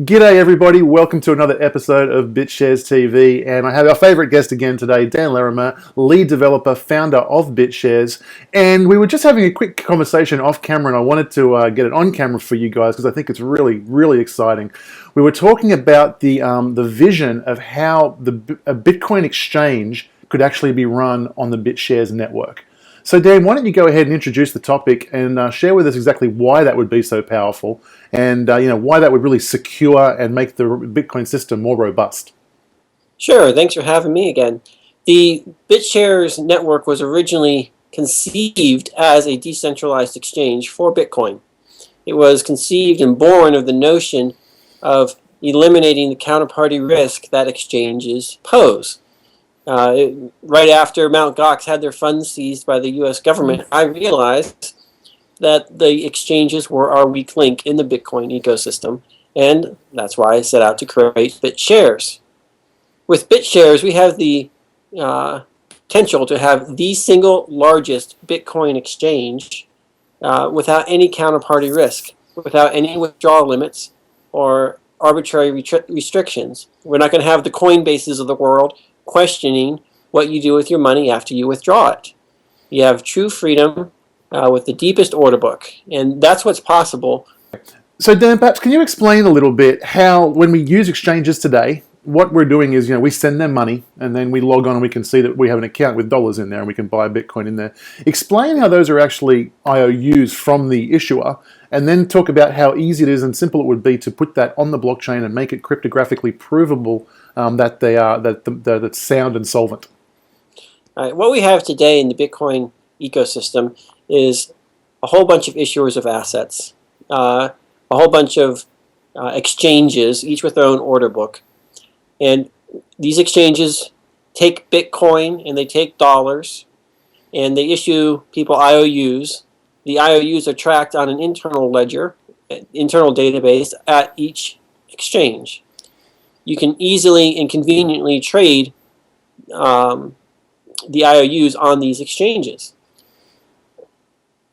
G'day everybody, welcome to another episode of BitShares TV, and I have our favorite guest again today, Daniel Larimer, lead developer, founder of BitShares, and we were just having a quick conversation off camera, and I wanted to get it on camera for you guys because I think it's really exciting. We were talking about the vision of how a Bitcoin exchange could actually be run on the BitShares network. So Dan, why don't you go ahead and introduce the topic and share with us exactly why that would be so powerful and why that would really secure and make the Bitcoin system more robust. Sure, thanks for having me again. The BitShares network was originally conceived as a decentralized exchange for Bitcoin. It was conceived and born of the notion of eliminating the counterparty risk that exchanges pose. Right after Mt. Gox had their funds seized by the U.S. government, I realized that the exchanges were our weak link in the Bitcoin ecosystem, and that's why I set out to create BitShares. With BitShares, we have the potential to have the single largest Bitcoin exchange without any counterparty risk, without any withdrawal limits or arbitrary restrictions. We're not going to have the Coinbases of the world questioning what you do with your money after you withdraw it. You have true freedom with the deepest order book, and that's what's possible. So Dan, perhaps can you explain a little bit how, when we use exchanges today, what we're doing is, we send them money and then we log on and we can see that we have an account with dollars in there and we can buy Bitcoin in there. Explain how those are actually IOUs from the issuer, and then talk about how easy it is and simple it would be to put that on the blockchain and make it cryptographically provable that it's sound and solvent. All right, what we have today in the Bitcoin ecosystem is a whole bunch of issuers of assets, a whole bunch of exchanges, each with their own order book. And these exchanges take Bitcoin and they take dollars and they issue people IOUs. The IOUs are tracked on an internal ledger, internal database at each exchange. You can easily and conveniently trade the IOUs on these exchanges.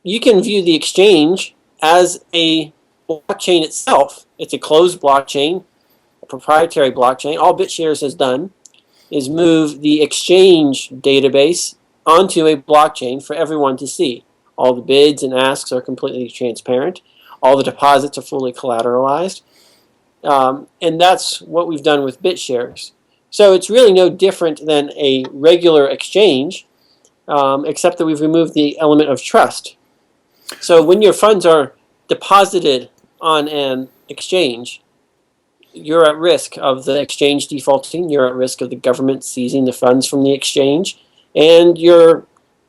You can view the exchange as a blockchain itself. It's a closed blockchain, a proprietary blockchain. All BitShares has done is move the exchange database onto a blockchain for everyone to see. All the bids and asks are completely transparent. All the deposits are fully collateralized. And that's what we've done with BitShares. So it's really no different than a regular exchange, except that we've removed the element of trust. So when your funds are deposited on an exchange, you're at risk of the exchange defaulting, you're at risk of the government seizing the funds from the exchange, and you're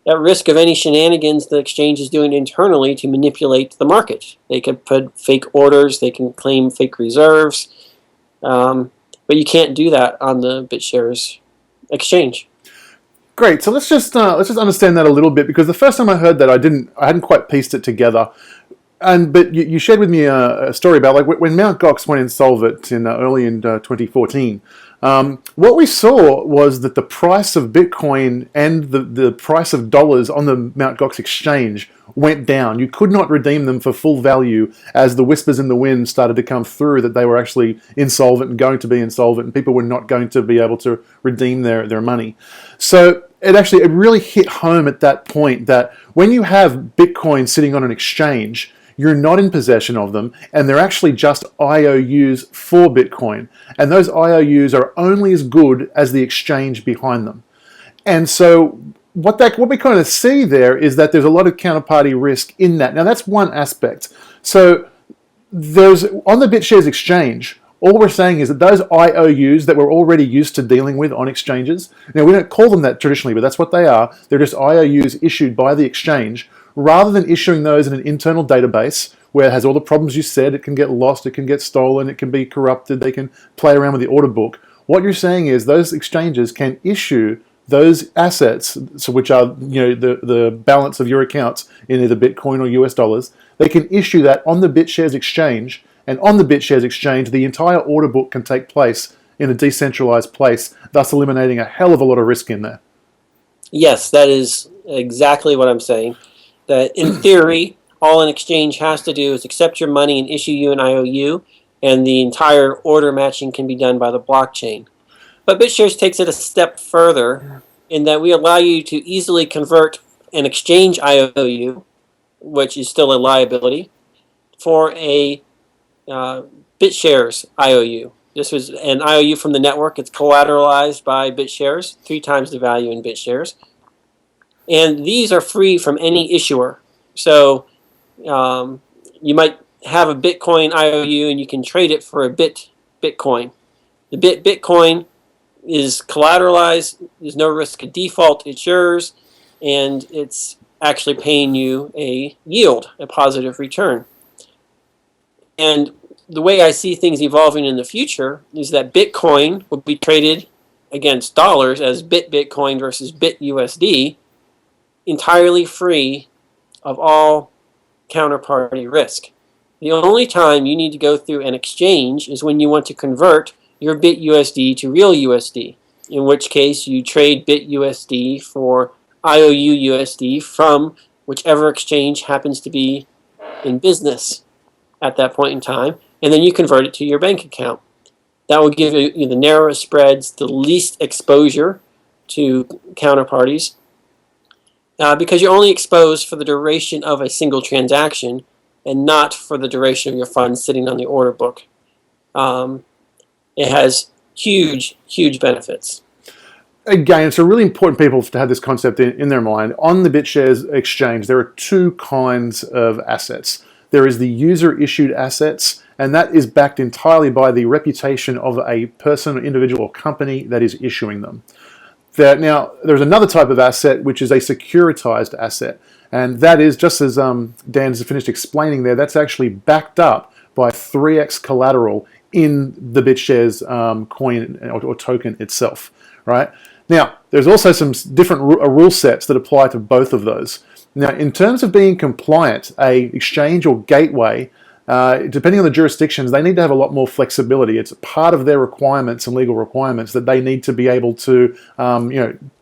at risk of any shenanigans the exchange is doing internally to manipulate the market. They could put fake orders, they can claim fake reserves, but you can't do that on the BitShares exchange. Great. So let's just understand that a little bit, because the first time I heard that, I hadn't quite pieced it together. But you shared with me a story about like when Mt. Gox went insolvent early in 2014. What we saw was that the price of Bitcoin and the price of dollars on the Mt. Gox exchange went down. You could not redeem them for full value as the whispers in the wind started to come through that they were actually insolvent and going to be insolvent, and people were not going to be able to redeem their money. So it really hit home at that point that when you have Bitcoin sitting on an exchange, you're not in possession of them, and they're actually just IOUs for Bitcoin. And those IOUs are only as good as the exchange behind them. And so what we kind of see there is that there's a lot of counterparty risk in that. Now that's one aspect. So on the BitShares exchange, all we're saying is that those IOUs that we're already used to dealing with on exchanges, now we don't call them that traditionally, but that's what they are. They're just IOUs issued by the exchange. Rather than issuing those in an internal database where it has all the problems you said, it can get lost, it can get stolen, it can be corrupted, they can play around with the order book. What you're saying is those exchanges can issue those assets, so which are the balance of your accounts in either Bitcoin or US dollars. They can issue that on the BitShares exchange, and on the BitShares exchange, the entire order book can take place in a decentralized place, thus eliminating a hell of a lot of risk in there. Yes, that is exactly what I'm saying. That in theory, all an exchange has to do is accept your money and issue you an IOU, and the entire order matching can be done by the blockchain. But BitShares takes it a step further in that we allow you to easily convert an exchange IOU, which is still a liability, for a BitShares IOU. This was an IOU from the network. It's collateralized by BitShares, 3 times the value in BitShares. And these are free from any issuer. So you might have a Bitcoin IOU and you can trade it for a Bitcoin. The Bitcoin is collateralized. There's no risk of default. It's yours, and it's actually paying you a yield, a positive return. And the way I see things evolving in the future is that Bitcoin will be traded against dollars as Bitcoin versus BitUSD, entirely free of all counterparty risk. The only time you need to go through an exchange is when you want to convert your BitUSD to real USD, in which case you trade BitUSD for IOU USD from whichever exchange happens to be in business at that point in time, and then you convert it to your bank account. That will give you the narrowest spreads, the least exposure to counterparties, because you're only exposed for the duration of a single transaction and not for the duration of your funds sitting on the order book. It has huge, huge benefits. Again, it's a really important people to have this concept in their mind. On the BitShares exchange, there are 2 kinds of assets. There is the user-issued assets, and that is backed entirely by the reputation of a person, individual, or company that is issuing them. Now, there's another type of asset, which is a securitized asset. And that is, just as Dan's finished explaining there, that's actually backed up by 3x collateral in the BitShares coin or token itself, right? Now, there's also some different rule sets that apply to both of those. Now, in terms of being compliant, a exchange or gateway, depending on the jurisdictions, they need to have a lot more flexibility. It's part of their requirements and legal requirements that they need to be able to,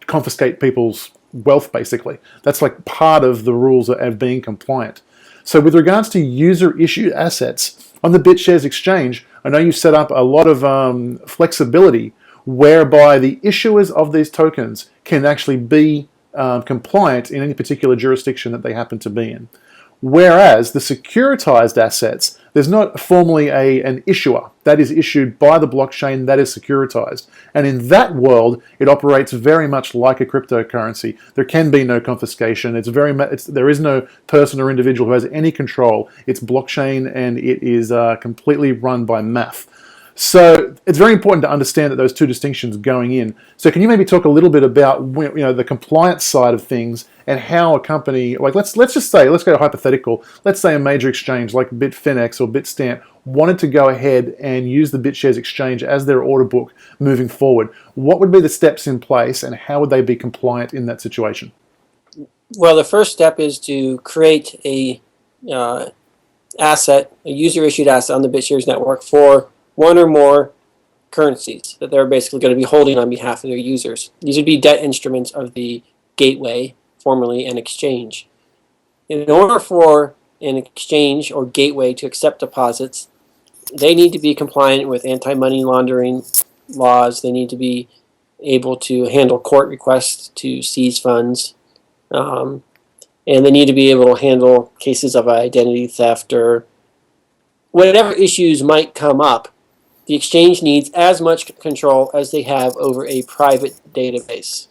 confiscate people's wealth, basically. That's like part of the rules of being compliant. So with regards to user-issued assets, on the BitShares exchange, I know you set up a lot of flexibility whereby the issuers of these tokens can actually be compliant in any particular jurisdiction that they happen to be in. Whereas the securitized assets, there's not formally an issuer. That is issued by the blockchain, that is securitized. And in that world, it operates very much like a cryptocurrency. There can be no confiscation. There is no person or individual who has any control. It's blockchain, and it is completely run by math. So it's very important to understand that those 2 distinctions going in. So can you maybe talk a little bit about the compliance side of things and how a company, like let's go hypothetical, let's say a major exchange like Bitfinex or Bitstamp wanted to go ahead and use the BitShares exchange as their order book moving forward. What would be the steps in place and how would they be compliant in that situation? Well, the first step is to create a user-issued asset on the BitShares network for 1 or more currencies that they're basically going to be holding on behalf of their users. These would be debt instruments of the gateway, formerly an exchange. In order for an exchange or gateway to accept deposits, they need to be compliant with anti-money laundering laws. They need to be able to handle court requests to seize funds. And they need to be able to handle cases of identity theft or whatever issues might come up. The exchange needs as much control as they have over a private database.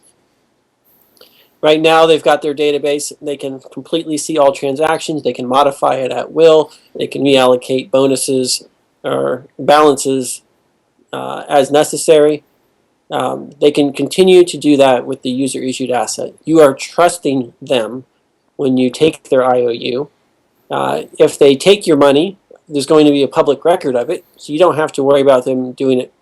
Right now, they've got their database. They can completely see all transactions. They can modify it at will. They can reallocate bonuses or balances as necessary. They can continue to do that with the user-issued asset. You are trusting them when you take their IOU. If they take your money, there's going to be a public record of it, so you don't have to worry about them doing it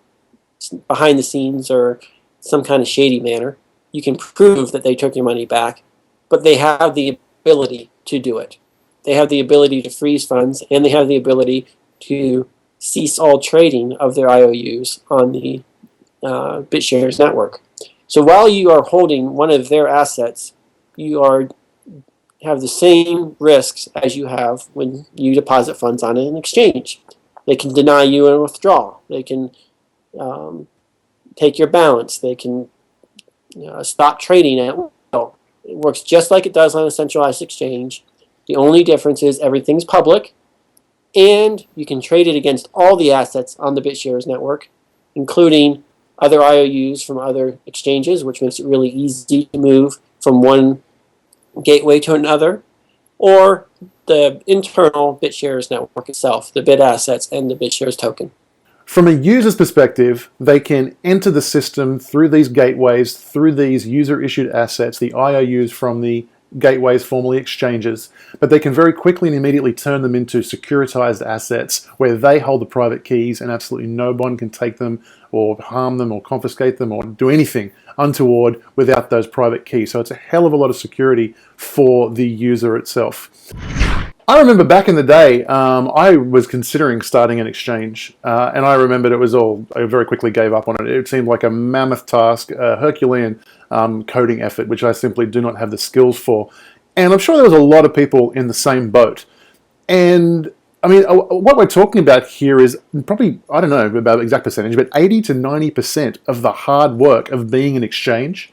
behind the scenes or some kind of shady manner. You can prove that they took your money back, but they have the ability to do it. They have the ability to freeze funds, and they have the ability to cease all trading of their IOUs on the BitShares network. So while you are holding one of their assets, you have the same risks as you have when you deposit funds on an exchange. They can deny you a withdrawal. They can take your balance. They can stop trading at will. It works just like it does on a centralized exchange. The only difference is everything's public, and you can trade it against all the assets on the BitShares network, including other IOUs from other exchanges, which makes it really easy to move from one gateway to another, or the internal BitShares network itself, the bit assets and the BitShares token. From a user's perspective, they can enter the system through these gateways, through these user-issued assets, the IOUs from the gateways, formerly exchanges, but they can very quickly and immediately turn them into securitized assets where they hold the private keys and absolutely no one can take them or harm them or confiscate them or do anything untoward without those private keys. So it's a hell of a lot of security for the user itself. I remember back in the day, I was considering starting an exchange, and I remembered I very quickly gave up on it. It seemed like a mammoth task, a Herculean coding effort, which I simply do not have the skills for. And I'm sure there was a lot of people in the same boat. And I mean, what we're talking about here is probably, I don't know about exact percentage, but 80 to 90% of the hard work of being an exchange.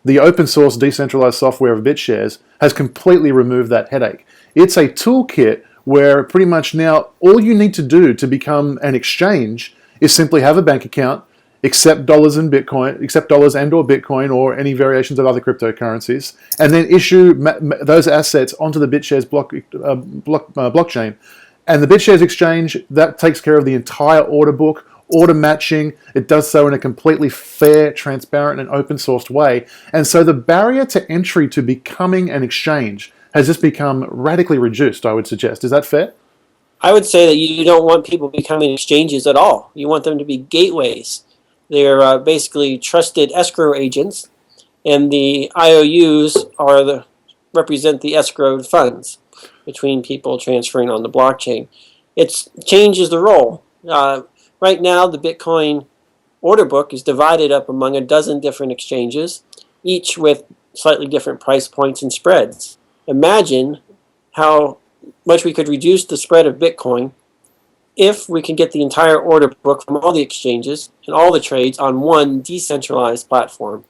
The open source decentralized software of BitShares has completely removed that headache. It's a toolkit where pretty much now all you need to do to become an exchange is simply have a bank account, accept dollars and Bitcoin, accept dollars and or Bitcoin or any variations of other cryptocurrencies, and then issue those assets onto the BitShares blockchain. And the BitShares exchange, that takes care of the entire order book, order matching. It does so in a completely fair, transparent, and open sourced way. And so the barrier to entry to becoming an exchange has just become radically reduced, I would suggest. Is that fair? I would say that you don't want people becoming exchanges at all. You want them to be gateways. They're basically trusted escrow agents, and the IOUs represent the escrowed funds between people transferring on the blockchain. It changes the role. Right now, the Bitcoin order book is divided up among a dozen different exchanges, each with slightly different price points and spreads. Imagine how much we could reduce the spread of Bitcoin if we can get the entire order book from all the exchanges and all the trades on one decentralized platform.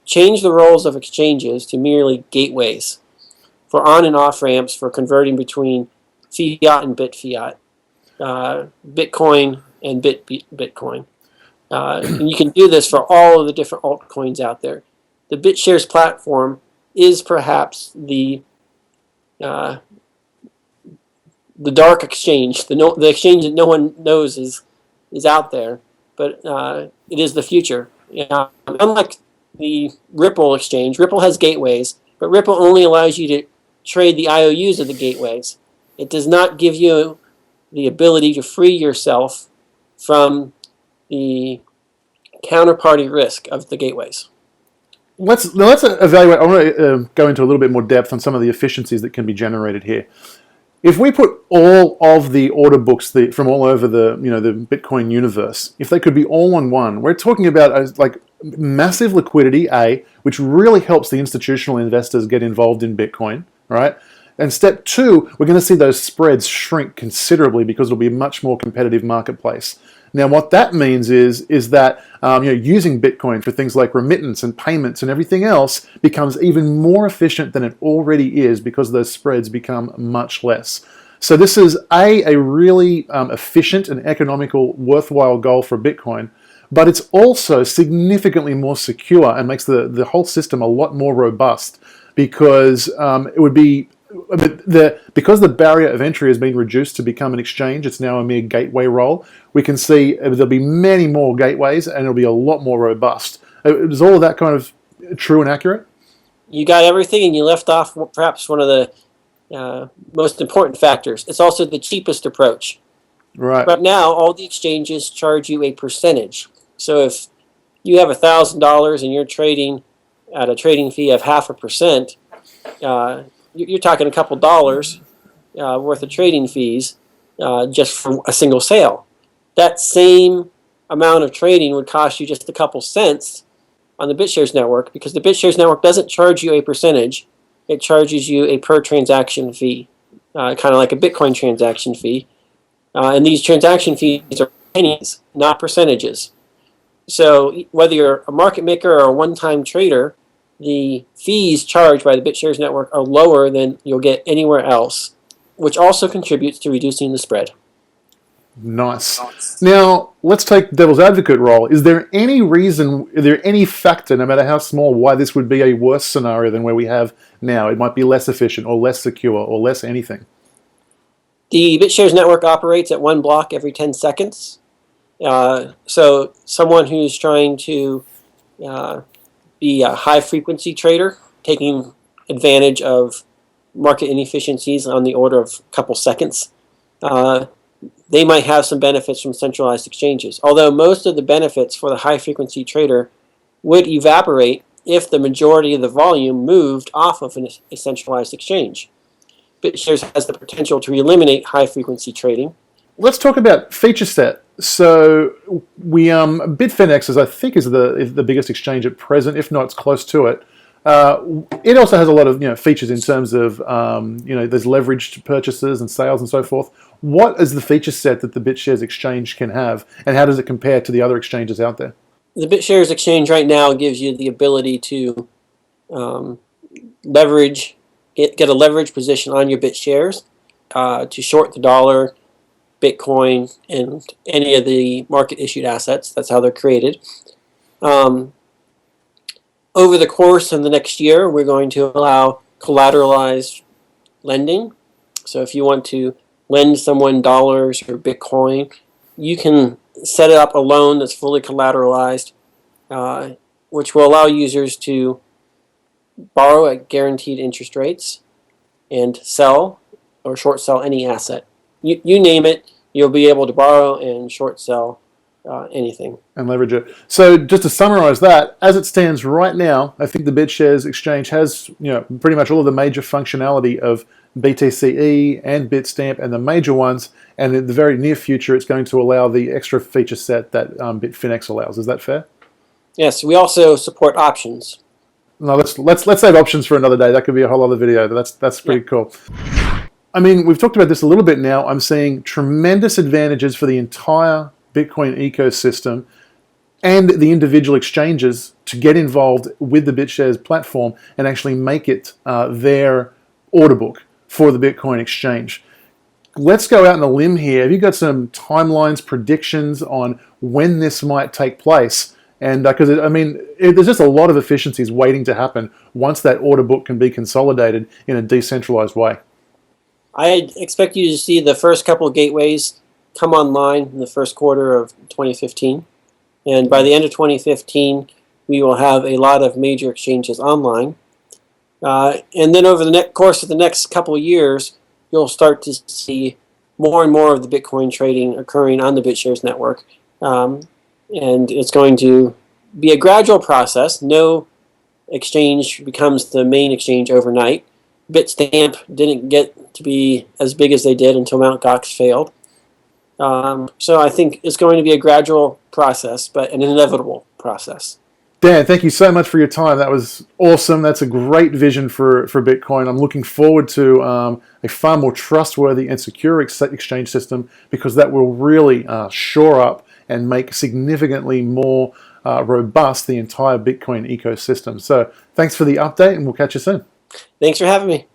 Change the roles of exchanges to merely gateways for on and off ramps for converting between fiat and bit fiat, Bitcoin and Bitcoin. And you can do this for all of the different altcoins out there. The BitShares platform is perhaps the dark exchange, the exchange that no one knows is out there, but it is the future. Unlike the Ripple exchange, Ripple has gateways, but Ripple only allows you to trade the IOUs of the gateways. It does not give you the ability to free yourself from the counterparty risk of the gateways. Let's evaluate. I want to go into a little bit more depth on some of the efficiencies that can be generated here. If we put all of the order books from all over the Bitcoin universe, if they could be all on one, we're talking about like massive liquidity, which really helps the institutional investors get involved in Bitcoin, right? And step two, we're going to see those spreads shrink considerably because it'll be a much more competitive marketplace. Now, what that means is that using Bitcoin for things like remittance and payments and everything else becomes even more efficient than it already is because those spreads become much less. So this is a really efficient and economical, worthwhile goal for Bitcoin, but it's also significantly more secure and makes the whole system a lot more robust because it would be because the barrier of entry has been reduced to become an exchange. It's now a mere gateway role. We can see there'll be many more gateways and it'll be a lot more robust. Is all of that kind of true and accurate? You got everything, and you left off perhaps one of the most important factors. It's also the cheapest approach. Right. Right now, all the exchanges charge you a percentage. So if you have $1,000 and you're trading at a trading fee of 0.5%, you're talking a couple dollars worth of trading fees just for a single sale. That same amount of trading would cost you just a couple cents on the BitShares network because the BitShares network doesn't charge you a percentage. It charges you a per transaction fee, kind of like a Bitcoin transaction fee. And these transaction fees are pennies, not percentages. So whether you're a market maker or a one-time trader, the fees charged by the BitShares network are lower than you'll get anywhere else, which also contributes to reducing the spread. Nice. Now, let's take devil's advocate role. Is there any reason, is there any factor, no matter how small, why this would be a worse scenario than where we have now? It might be less efficient or less secure or less anything. The BitShares network operates at 1 block every 10 seconds. So someone who's trying to be a high-frequency trader, taking advantage of market inefficiencies on the order of a couple seconds, they might have some benefits from centralized exchanges. Although most of the benefits for the high-frequency trader would evaporate if the majority of the volume moved off of a centralized exchange. BitShares has the potential to eliminate high-frequency trading. Let's talk about feature set. So we Bitfinex is, I think, is the biggest exchange at present. If not, it's close to it. It also has a lot of features in terms of there's leveraged purchases and sales and so forth. What is the feature set that the BitShares exchange can have, and how does it compare to the other exchanges out there? The BitShares exchange right now gives you the ability to leverage, get a leverage position on your BitShares to short the dollar, Bitcoin, and any of the market issued assets. That's how they're created. Over the course of the next year, we're going to allow collateralized lending. So if you want to lend someone dollars or Bitcoin, you can set up a loan that's fully collateralized, which will allow users to borrow at guaranteed interest rates and sell or short sell any asset. You name it, you'll be able to borrow and short sell anything. And leverage it. So just to summarize that, as it stands right now, I think the BitShares exchange has pretty much all of the major functionality of BTCE and Bitstamp and the major ones, and in the very near future it's going to allow the extra feature set that Bitfinex allows. Is that fair? Yes, we also support options. No, let's save options for another day. That could be a whole other video, but that's pretty cool. I mean, we've talked about this a little bit now. I'm seeing tremendous advantages for the entire Bitcoin ecosystem and the individual exchanges to get involved with the BitShares platform and actually make it their order book for the Bitcoin exchange. Let's go out on a limb here. Have you got some timelines, predictions on when this might take place? And because there's just a lot of efficiencies waiting to happen once that order book can be consolidated in a decentralized way. I expect you to see the first couple of gateways come online in the first quarter of 2015. And by the end of 2015, we will have a lot of major exchanges online. And then over the course of the next couple of years, you'll start to see more and more of the Bitcoin trading occurring on the BitShares network. And it's going to be a gradual process. No exchange becomes the main exchange overnight. Bitstamp didn't get to be as big as they did until Mt. Gox failed. So I think it's going to be a gradual process, but an inevitable process. Dan, thank you so much for your time. That was awesome. That's a great vision for Bitcoin. I'm looking forward to a far more trustworthy and secure exchange system, because that will really shore up and make significantly more robust the entire Bitcoin ecosystem. So thanks for the update, and we'll catch you soon. Thanks for having me.